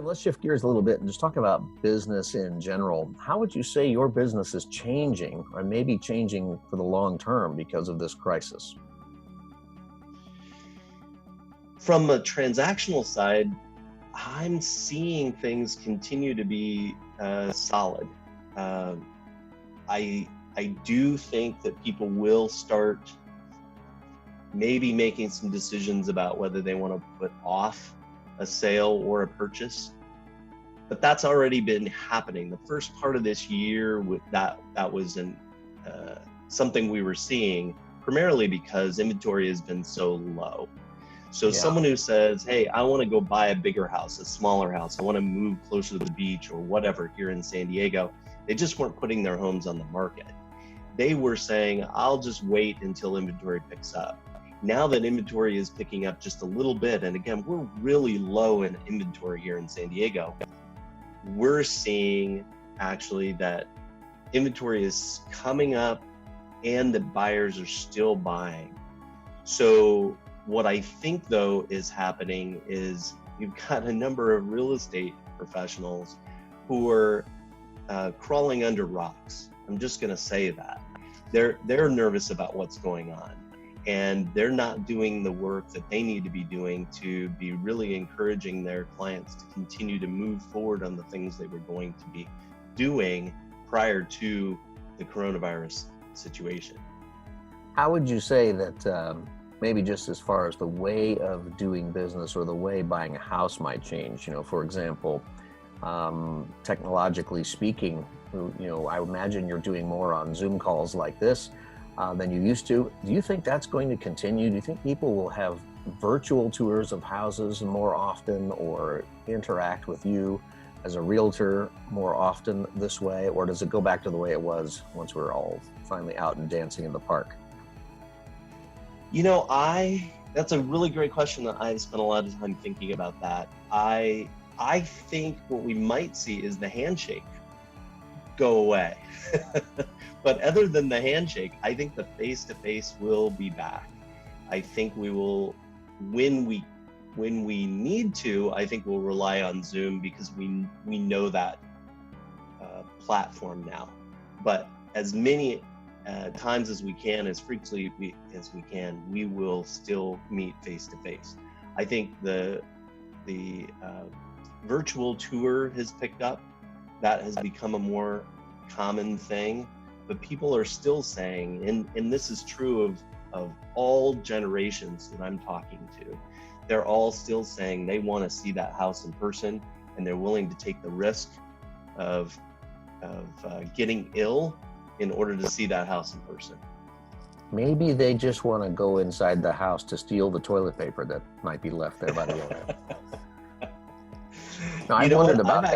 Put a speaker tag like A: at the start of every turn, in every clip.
A: Jim, let's shift gears a little bit and just talk about business in general. How would you say your business is changing or maybe changing for the long term because of this crisis?
B: From a transactional side, I'm seeing things continue to be solid. Uh, I do think that people will start maybe making some decisions about whether they want to put off a sale or a purchase, but that's already been happening. The first part of this year, with that was something we were seeing primarily because inventory has been so low. So someone who says, hey, I want to go buy a bigger house, a smaller house, I want to move closer to the beach or whatever here in San Diego, they just weren't putting their homes on the market. They were saying, I'll just wait until inventory picks up. Now that inventory is picking up just a little bit, and again, we're really low in inventory here in San Diego, we're seeing actually that inventory is coming up and that buyers are still buying. So what I think though is happening is you've got a number of real estate professionals who are crawling under rocks. I'm just going to say that. They're nervous about what's going on, and they're not doing the work that they need to be doing to be really encouraging their clients to continue to move forward on the things they were going to be doing prior to the coronavirus situation.
A: How would you say that maybe just as far as the way of doing business or the way buying a house might change? For example, technologically speaking, I imagine you're doing more on Zoom calls like this than you used to. Do you think that's going to continue? Do you think people will have virtual tours of houses more often or interact with you as a realtor more often this way? Or does it go back to the way it was once we were all finally out and dancing in the park?
B: That's a really great question that I've spent a lot of time thinking about that. I think what we might see is the handshake go away. But other than the handshake, I think the face-to-face will be back. I think we will, when we need to, I think we'll rely on Zoom because we know that platform now. But as many times as we can, as frequently as we can, we will still meet face-to-face. I think the virtual tour has picked up. That has become a more common thing, but people are still saying, and this is true of all generations that I'm talking to, they're all still saying they want to see that house in person, and they're willing to take the risk of getting ill in order to see that house in person.
A: Maybe they just want to go inside the house to steal the toilet paper that might be left there by the owner. No, I wondered about that.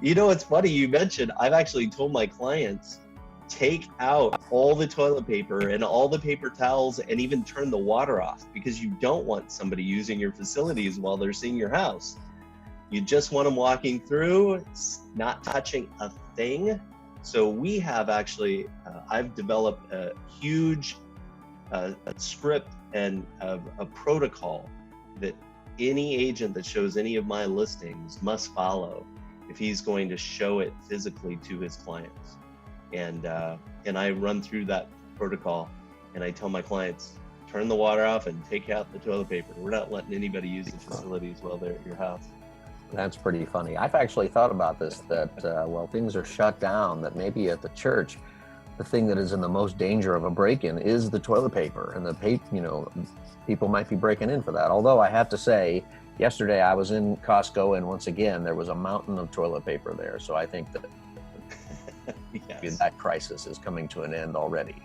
B: It's funny you mentioned, I've actually told my clients, take out all the toilet paper and all the paper towels and even turn the water off, because you don't want somebody using your facilities while they're seeing your house. You just want them walking through, not touching a thing. So we have actually, I've developed a huge script and a protocol that any agent that shows any of my listings must follow if he's going to show it physically to his clients. And I run through that protocol, and I tell my clients, turn the water off and take out the toilet paper. We're not letting anybody use the facilities while they're at your house.
A: That's pretty funny. I've actually thought about this, that while things are shut down, that maybe at the church, the thing that is in the most danger of a break-in is the toilet paper, and people might be breaking in for that. Although I have to say, yesterday I was in Costco, and once again, there was a mountain of toilet paper there. So I think that
B: Yes.
A: that crisis is coming to an end already.